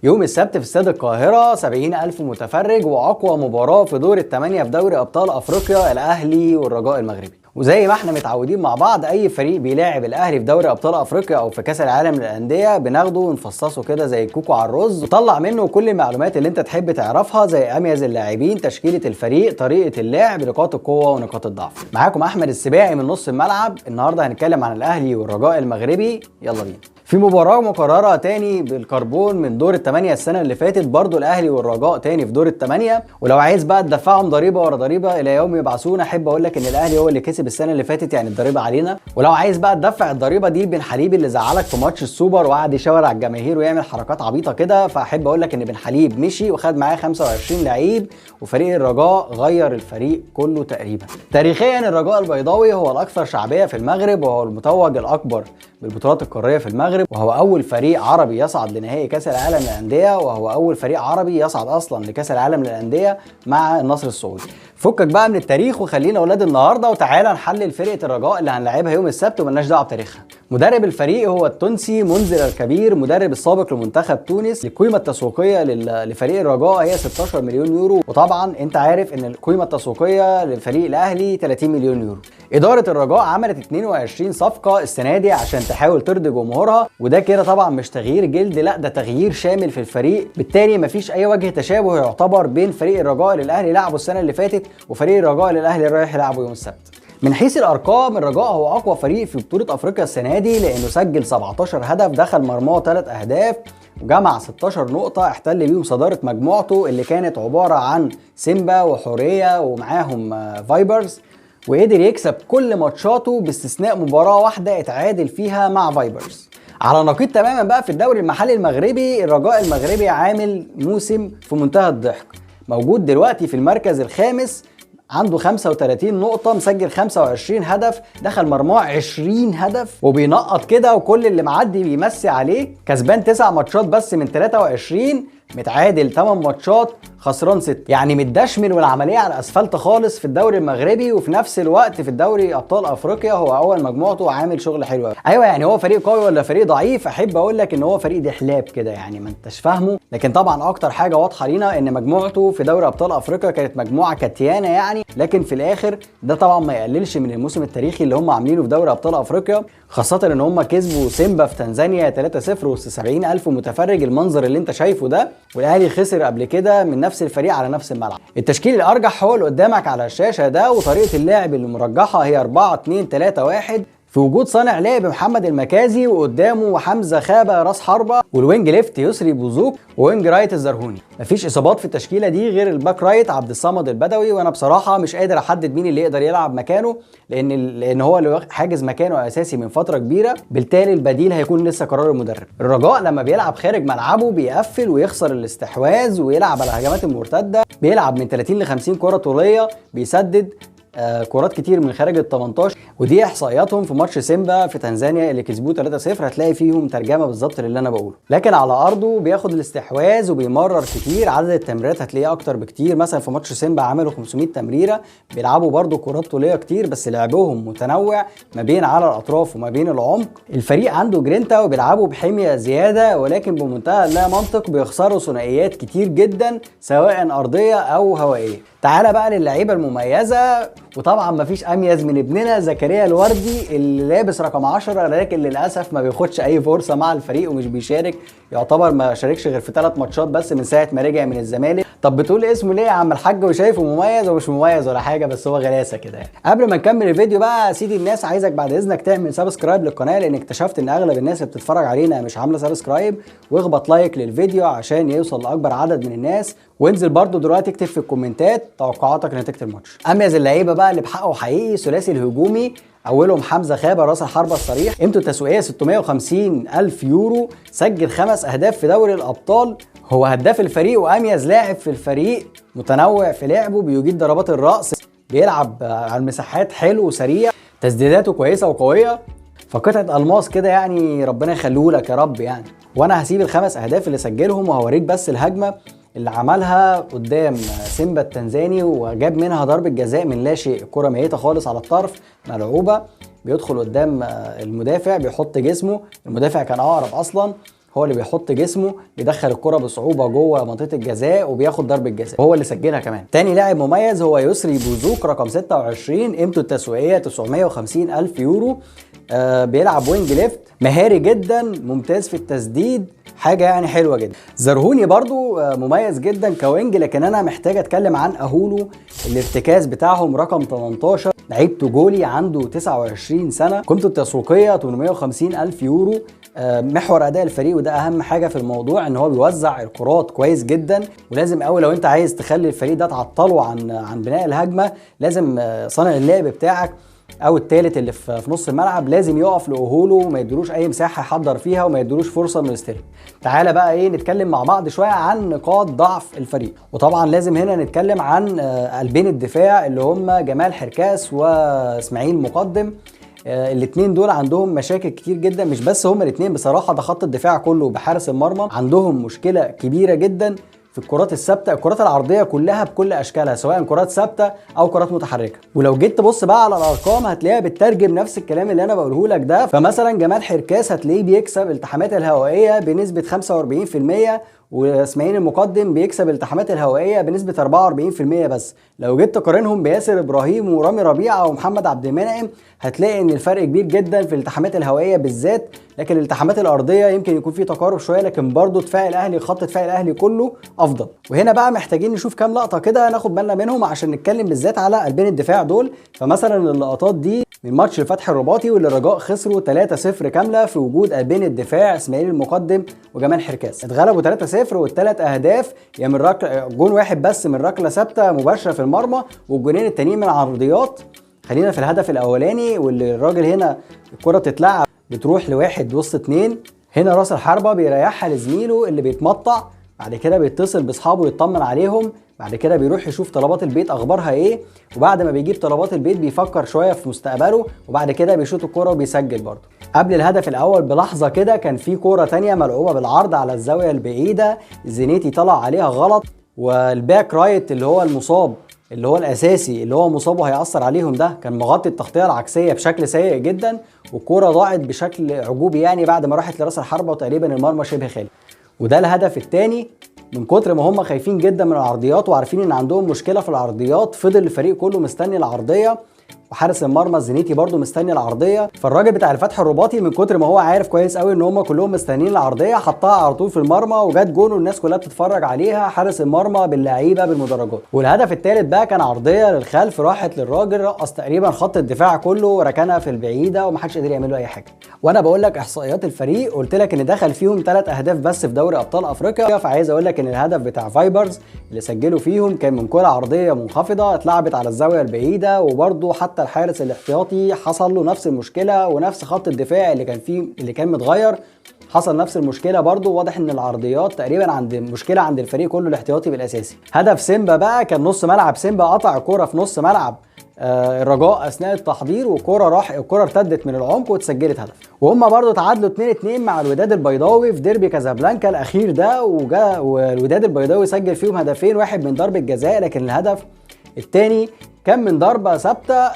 يوم السبت في استاد القاهرة 70,000 متفرج وأقوى مباراة في دور الثمانية في دوري أبطال أفريقيا، الأهلي والرجاء المغربي. وزي ما احنا متعودين مع بعض، أي فريق بيلاعب الأهلي في دوري أبطال أفريقيا أو في كأس العالم للأندية بناخده ونفصصه كده زي الكوكو على الرز، وطلع منه كل المعلومات اللي أنت تحب تعرفها، زي أميز اللاعبين، تشكيلة الفريق، طريقة اللعب، نقاط القوة ونقاط الضعف. معاكم أحمد السباعي من نص الملعب. النهارده هنتكلم عن الأهلي والرجاء المغربي. يلا بينا. في مباراة مكررة تاني بالكربون من دور الثمانية السنة اللي فاتت، برضو الأهلي والرجاء تاني في دور الثمانية. ولو عايز بقى تدفعهم ضريبة ورا ضريبة إلى يوم يبعثون، أحب أقول لك إن الأهلي هو اللي كسب السنة اللي فاتت، يعني الضريبة علينا. ولو عايز بقى تدفع الضريبة دي بن حليب اللي زعلك في ماتش السوبر وقعد يشاور على الجماهير ويعمل حركات عبيطة كده، فأحب أقول لك إن بن حليب مشي وخد معاه 25 لعيب، وفريق الرجاء غير الفريق كله تقريبا. تاريخيا الرجاء البيضاوي هو الأكثر شعبية في المغرب، وهو المتوج الأكبر بالبطولات القارية في المغرب، وهو أول فريق عربي يصعد لنهائي كأس العالم للأندية، وهو أول فريق عربي يصعد أصلا لكأس العالم للأندية مع النصر السعودي. فكك بقى من التاريخ وخلينا أولاد النهارده، وتعالى نحلل فرقة الرجاء اللي هنلاعبها يوم السبت وملناش دعوة بتاريخها. مدرب الفريق هو التونسي منذر الكبير، مدرب السابق لمنتخب تونس. القيمة التسويقية لفريق الرجاء هي 16 مليون يورو، وطبعا انت عارف ان القيمة التسويقية لفريق الأهلي 30 مليون يورو. إدارة الرجاء عملت 22 صفقة السنة دي عشان تحاول ترضي جمهورها، وده كده طبعا مش تغيير جلد، لا ده تغيير شامل في الفريق. بالتالي مفيش أي وجه تشابه يعتبر بين فريق الرجاء اللي الأهلي لعبه السنة اللي فاتت وفريق الرجاء اللي الأهلي رايح يلعبه يوم السبت. من حيث الارقام، الرجاء هو اقوى فريق في بطوله افريقيا السنه دي، لانه سجل 17 هدف، دخل مرماه 3 اهداف، وجمع 16 نقطه، احتل بيهم صداره مجموعته اللي كانت عباره عن سيمبا وحوريه ومعاهم فايبرز. وقدر يكسب كل ماتشاته باستثناء مباراه واحده اتعادل فيها مع فايبرز. على نقيض تماما بقى في الدوري المحلي المغربي، الرجاء المغربي عامل موسم في منتهى الضحك، موجود دلوقتي في المركز الخامس، عنده 35 نقطة، مسجل 25 هدف، دخل مرماه 20 هدف، وبينقط كده وكل اللي معدي بيمسي عليه. كسبان 9 ماتشات بس من 23، متعادل 8 ماتشات، خسران 6، يعني متدشمل والعمليه على الاسفلت خالص في الدوري المغربي. وفي نفس الوقت في الدوري ابطال افريقيا هو اول مجموعته وعامل شغل حلو قوي. ايوه، يعني هو فريق قوي ولا فريق ضعيف؟ احب اقول لك ان هو فريق دحلاب كده، يعني ما انتش فاهمه. لكن طبعا اكتر حاجه واضحه لينا ان مجموعته في دوري ابطال افريقيا كانت مجموعه كتيانه يعني، لكن في الاخر ده طبعا ما يقللش من الموسم التاريخي اللي هم عاملينه في دوري ابطال افريقيا، خاصه ان هم كسبوا سيمبا في تنزانيا 3-0 وسط 70,000 متفرج، المنظر اللي انت شايفه ده. والاهلي خسر قبل كده من نفس الفريق على نفس الملعب. التشكيل الارجح هو اللي قدامك على الشاشه ده، وطريقه اللعب اللي مرجحه هي 4-2-3-1 في وجود صانع لعب محمد المكازي، وقدامه حمزه خابه راس حربه، والوينج ليفت يسري بوزوك، ووينج رايت الزرهوني. مفيش اصابات في التشكيله دي غير الباك رايت عبد الصمد البدوي، وانا بصراحه مش قادر احدد مين اللي يقدر يلعب مكانه، لان هو اللي حاجز مكانه اساسي من فتره كبيره، بالتالي البديل هيكون لسه قرار المدرب. الرجاء لما بيلعب خارج ملعبه بيقفل ويخسر الاستحواذ ويلعب على الهجمات المرتده، بيلعب من 30 ل 50 كره طوليه، بيسدد كرات كتير من خارج ال 18، ودي احصائياتهم في ماتش سيمبا في تنزانيا اللي كسبوه 3-0، هتلاقي فيهم ترجمه بالظبط للي انا بقوله. لكن على ارضه بياخد الاستحواذ وبيمرر كتير، عدد التمريرات هتلاقيه اكتر بكتير. مثلا في ماتش سيمبا عملوا 500 تمريره، بيلعبوا برده كرات طوليه كتير، بس لعبهم متنوع ما بين على الاطراف وما بين العمق. الفريق عنده جرينتا وبيلعبوا بحميه زياده، ولكن بمنتهى لا منطق بيخسروا ثنائيات كتير جدا سواء ارضيه او هوائيه. تعالى بقى للعيبه المميزه، وطبعا مفيش اميز من ابننا زكريا الوردي اللي لابس رقم 10، لكن للاسف ما بياخدش اي فرصه مع الفريق ومش بيشارك، يعتبر ما شاركش غير في 3 ماتشات بس من ساعه ما رجع من الزمالك. طب بتقول اسمه ليه يا عم الحاج وشايفه مميز؟ ومش مميز ولا حاجه، بس هو غلاسه كده يعني. قبل ما نكمل الفيديو بقى سيدي الناس، عايزك بعد اذنك تعمل سبسكرايب للقناه، لان اكتشفت ان اغلب الناس اللي بتتفرج علينا مش عامله سبسكرايب، واخبط لايك للفيديو عشان يوصل لاكبر عدد من الناس، وانزل برضو دلوقتي اكتب في الكومنتات توقعاتك لنتيجه الماتش. اميز اللعيبه بقى اللي بحقه حقيقي ثلاثي الهجومي، اولهم حمزه خابه راس الحربه الصريح، قيمته التسويقيه 650,000 يورو، سجل 5 اهداف في دوري الابطال، هو هداف الفريق واميز لاعب في الفريق، متنوع في لعبه، بيجيد ضربات الراس، بيلعب على المساحات حلو وسريع، تسديداته كويسه وقويه، فقطعه الماس كده يعني، ربنا يخليه لك يا رب يعني. وانا هسيب ال5 اهداف اللي سجلهم وهوريك بس الهجمه اللي عملها قدام سيمبا التنزاني، وجاب منها ضربة جزاء من لا شيء، كرة ميتة خالص على الطرف ملعوبة، بيدخل قدام المدافع بيحط جسمه، المدافع كان اقرب اصلا، هو اللي بيحط جسمه بيدخل الكرة بصعوبة جوه منطقة الجزاء وبياخد ضربة جزاء، وهو اللي سجلها كمان. تاني لاعب مميز هو يسري بوزوك رقم 26، قيمته التسويقية 950 ألف يورو. بيلعب وينج ليفت، مهاري جدا، ممتاز في التسديد، حاجة يعني حلوة جدا. زرهوني برضو مميز جدا كوينج، لكن انا محتاج اتكلم عن اهولو. الارتكاز بتاعهم رقم 18، لعيب توجولي عنده 29 سنة، قيمته التسويقية 850 ألف يورو. محور اداء الفريق، وده اهم حاجة في الموضوع، ان هو بيوزع الكرات كويس جدا. ولازم قوي لو انت عايز تخلي الفريق ده تعطله عن بناء الهجمة، لازم صانع اللعب بتاعك او الثالث اللي في نص الملعب لازم يقف لاهولو وما يدروش اي مساحه يحضر فيها وما يدروش فرصه انه يستلم. تعالى بقى ايه نتكلم مع بعض شويه عن نقاط ضعف الفريق. وطبعا لازم هنا نتكلم عن قلبين الدفاع اللي هم جمال حركاس واسماعيل مقدم. الاثنين دول عندهم مشاكل كتير جدا، مش بس هم الاثنين بصراحه، ده خط الدفاع كله بحارس المرمى عندهم مشكله كبيره جدا في الكرات الثابته، الكرات العرضيه كلها بكل اشكالها، سواء كرات ثابته او كرات متحركه. ولو جيت تبص بقى على الارقام هتلاقيها بتترجم نفس الكلام اللي انا بقوله لك ده. فمثلا جمال حركاس هتلاقيه بيكسب الالتحامات الهوائيه بنسبه 45%، واسماعيل المقدم بيكسب الالتحامات الهوائيه بنسبه 44%. بس لو جيت تقارنهم بياسر ابراهيم ورامي ربيعه ومحمد عبد المنعم هتلاقي ان الفرق كبير جدا في الالتحامات الهوائيه بالذات، لكن الالتحامات الارضيه يمكن يكون في تقارب شويه، لكن برضو دفاع الاهلي، خط دفاع الاهلي كله افضل. وهنا بقى محتاجين نشوف كام لقطه كده ناخد بالنا منهم عشان نتكلم بالذات على قلبين الدفاع دول. فمثلا اللقطات دي من ماتش الفتح الرباطي واللي الرجاء خسروا 3-0 كامله في وجود قلبين الدفاع اسماعيل المقدم وجمال حركاس. اتغلبوا 3-0 والثلاث اهداف يا من جون واحد بس من ركله ثابته مباشره في المرمى، والجونين التانيين من عرضيات. خلينا في الهدف الاولاني واللي الراجل هنا الكره تتلعب بتروح لواحد وسط اتنين، هنا راس الحربه بيريحها لزميله اللي بيتمطع، بعد كده بيتصل باصحابه يطمن عليهم، بعد كده بيروح يشوف طلبات البيت اخبارها ايه، وبعد ما بيجيب طلبات البيت بيفكر شويه في مستقبله، وبعد كده بيشوط الكوره وبيسجل برضه. قبل الهدف الاول بلحظه كده كان في كوره تانية ملعوبه بالعرض على الزاويه البعيده، الزنيتي طلع عليها غلط، والباك رايت اللي هو المصاب اللي هو الاساسي اللي هو مصابه هيأثر عليهم ده كان مغطي التغطيه العكسيه بشكل سيء جدا، والكوره ضاعت بشكل عجوبي يعني بعد ما راحت لراس الحربه وتقريبا المرمى شبه خالي. وده الهدف الثاني. من كتر ما هم خايفين جدا من العرضيات وعارفين ان عندهم مشكله في العرضيات، فضل الفريق كله مستني العرضيه، وحارس المرمى الزنيتي برده مستني العرضيه. فالراجل بتاع الفتح الرباطي من كتر ما هو عارف كويس قوي ان هم كلهم مستنيين العرضيه حطها على طول في المرمى وجت جون والناس كلها بتتفرج عليها، حارس المرمى باللعيبه بالمدرجات. والهدف الثالث بقى كان عرضيه للخلف راحت للراجل، رقص تقريبا خط الدفاع كله وركنها في البعيده ومحدش قدر يعمل له اي حاجه. وانا بقول لك احصائيات الفريق قلت لك ان دخل فيهم 3 اهداف بس في دوري ابطال افريقيا، فعايز اقول لك ان الهدف بتاع فايبرز اللي سجلوا فيهم كان من كره عرضيه منخفضه اتلعبت على الزاويه البعيده، وبرده حتى الحارس الاحتياطي حصل له نفس المشكله، ونفس خط الدفاع اللي كان متغير حصل نفس المشكله برضو. واضح ان العرضيات تقريبا عند مشكله عند الفريق كله الاحتياطي بالاساسي. هدف سيمبا بقى كان نص ملعب سيمبا قطع الكوره في نص ملعب الرجاء اثناء التحضير، الكوره ارتدت من العمق واتسجلت هدف. وهم برضو تعادلوا 2-2 مع الوداد البيضاوي في ديربي كازابلانكا الاخير ده، والوداد البيضاوي سجل فيهم هدفين، واحد من ضربه جزاء لكن الهدف الثاني كان من ضربه ثابته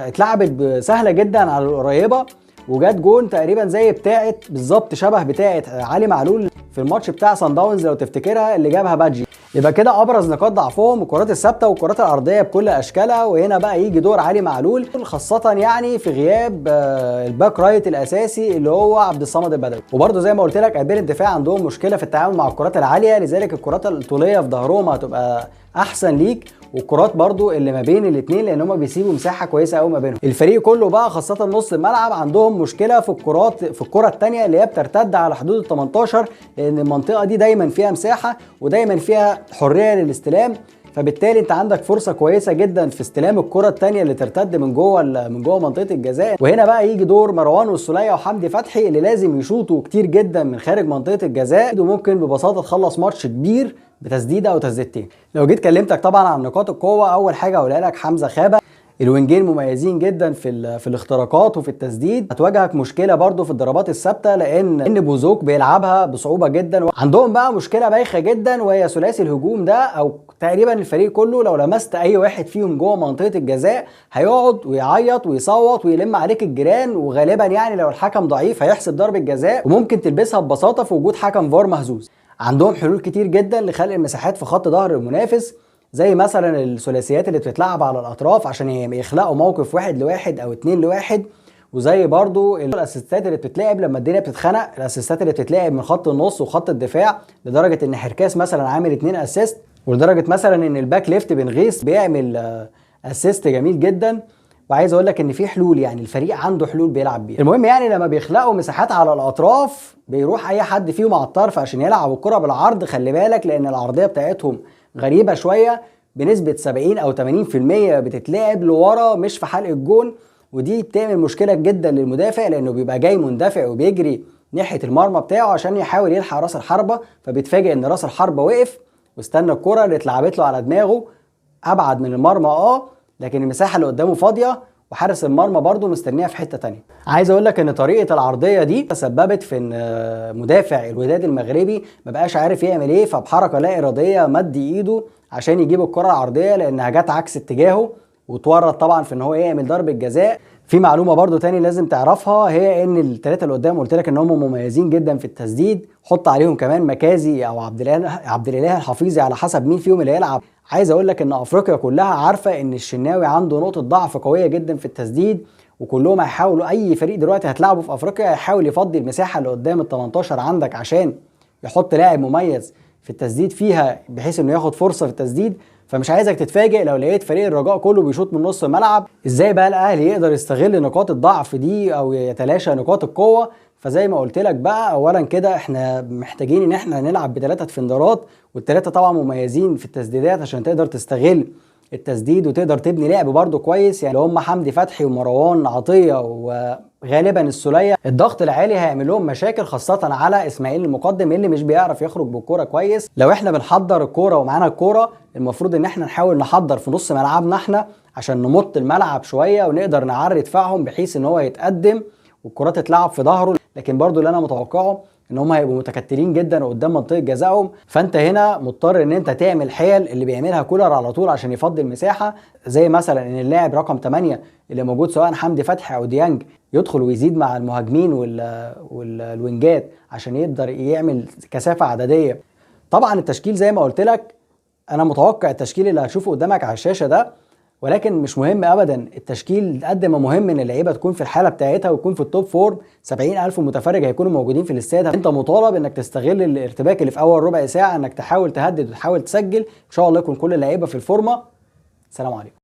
اتلعبت سهله جدا على القريبه وجات جون تقريبا زي بتاعه بالظبط، شبه بتاعه علي معلول في الماتش بتاع صن داونز لو تفتكرها اللي جابها بادجي. يبقى كده ابرز نقاط ضعفهم الكرات الثابته والكرات الارضيه بكل اشكالها. وهنا بقى يجي دور علي معلول خاصه يعني في غياب الباك رايت الاساسي اللي هو عبد الصمد البدوي. وبرده زي ما قلت لك قلبين الدفاع عندهم مشكله في التعامل مع الكرات العاليه، لذلك الكرات الطوليه في ظهرهم هتبقى احسن ليك، والكرات برضو اللي ما بين الاثنين لان هم بيسيبوا مساحه كويسه قوي ما بينهم. الفريق كله بقى خاصه نص الملعب عندهم مشكله في الكره الثانيه اللي هي بترتد على حدود ال 18، لان المنطقه دي دايما فيها مساحه ودايما فيها حريه للاستلام، فبالتالي انت عندك فرصه كويسه جدا في استلام الكره الثانيه اللي ترتد من جوه منطقه الجزاء. وهنا بقى يجي دور مروان والسوليه وحمدي فتحي اللي لازم يشوطوا كتير جدا من خارج منطقه الجزاء، وممكن ببساطه تخلص ماتش كبير بتسديده او تسديدتين. لو جيت كلمتك طبعا عن نقاط القوه، اول حاجه هقولها لك حمزه خابه، الوينجين مميزين جدا في الاختراقات وفي التسديد. هتواجهك مشكله برضو في الضربات الثابته لان بوزوك بيلعبها بصعوبه جدا. عندهم بقى مشكله بايخه جدا وهي ثلاثي الهجوم ده، او تقريبا الفريق كله لو لمست اي واحد فيهم جوه منطقه الجزاء هيقعد ويعيط ويصوت ويلم عليك الجيران، وغالبا يعني لو الحكم ضعيف هيحسب ضربه جزاء وممكن تلبسها ببساطه في وجود حكم فار مهزوز. عندهم حلول كتير جدا لخلق المساحات في خط ظهر المنافس، زي مثلا الثلاثيات اللي بتتلعب على الاطراف عشان يخلقوا موقف 1-1 او 2-1، وزي برضو الاسيستات اللي بتتلعب لما الدنيا بتتخنق، الاسيستات اللي بتتلعب من خط النص وخط الدفاع، لدرجه ان حركاس مثلا عامل 2 اسيست، ولدرجه مثلا ان الباك ليفت بن غيث بيعمل اسيست جميل جدا. وعايز اقول لك ان في حلول، يعني الفريق عنده حلول بيلعب بيها. المهم يعني لما بيخلقوا مساحات على الاطراف بيروح اي حد فيهم على الطرف عشان يلعب الكره بالعرض. خلي بالك لان العرضيه بتاعتهم غريبه شويه، بنسبه 70 او 80% بتتلعب لورا مش في حلق الجون، ودي بتعمل مشكله جدا للمدافع لانه بيبقى جاي مندفع وبيجري ناحيه المرمى بتاعه عشان يحاول يلحق راس الحربه، فبيتفاجئ ان راس الحربه وقف واستنى الكره اللي اتلعبت له على دماغه ابعد من المرمى لكن المساحه اللي قدامه فاضيه، وحارس المرمى برضه مستنيها في حته تانية. عايز اقول لك ان طريقه العرضيه دي تسببت في ان مدافع الوداد المغربي ما بقاش عارف يعمل ايه، فبحركه لا اراديه مد ايده عشان يجيب الكره العرضيه لانها جت عكس اتجاهه، واتورط طبعا في ان هو يعمل ضربه جزاء. في معلومه برضو تاني لازم تعرفها، هي ان الثلاثه اللي قدام قلت لك ان هم مميزين جدا في التسديد، حط عليهم كمان مكازي او عبد الاله الحفيظي على حسب مين فيهم اللي هيلعب. عايز اقول لك ان افريقيا كلها عارفه ان الشناوي عنده نقطه ضعف قويه جدا في التسديد، وكلهم هيحاولوا، اي فريق دلوقتي هتلعبه في افريقيا هيحاول يفضي المساحه اللي قدام ال 18 عندك عشان يحط لاعب مميز في التسديد فيها بحيث انه ياخد فرصه في التسديد. فمش عايزك تتفاجئ لو لقيت فريق الرجاء كله بيشوط من نص الملعب. ازاي بقى الاهلي يقدر يستغل نقاط الضعف دي او يتلاشى نقاط القوه؟ فزي ما قلت لك بقى، اولا كده احنا محتاجين ان احنا نلعب بثلاثه ديفندرات، والثلاثه طبعا مميزين في التسديدات عشان تقدر تستغل التسديد وتقدر تبني لعب برده كويس، يعني هم حمدي فتحي ومروان عطيه وغالبا السوليه. الضغط العالي هيعمل لهم مشاكل خاصه على اسماعيل المقدم اللي مش بيعرف يخرج بالكوره كويس. لو احنا بنحضر الكوره ومعانا الكوره المفروض ان احنا نحاول نحضر في نص ملعبنا احنا عشان نمط الملعب شويه ونقدر نعري دفاعهم بحيث ان هو يتقدم والكرات تتلعب في ظهره. لكن برضو اللي انا متوقعه ان هم هيبقوا متكتلين جدا قدام منطقه جزائهم، فانت هنا مضطر ان انت تعمل حيل اللي بيعملها كولر على طول عشان يفضي المساحه، زي مثلا ان اللاعب رقم 8 اللي موجود سواء حمدي فتحي او ديانج يدخل ويزيد مع المهاجمين والوينجات عشان يقدر يعمل كثافه عدديه. طبعا التشكيل زي ما قلت لك انا متوقع التشكيل اللي هتشوفه قدامك على الشاشه ده، ولكن مش مهم ابدا التشكيل قد ما مهم ان اللعيبه تكون في الحاله بتاعتها ويكون في التوب فورم. 70,000 متفرج هيكونوا موجودين في الاستاد، انت مطالب انك تستغل الارتباك اللي في اول ربع ساعه انك تحاول تهدد وتحاول تسجل. ان شاء الله يكون كل اللعيبه في الفورمه. سلام عليكم.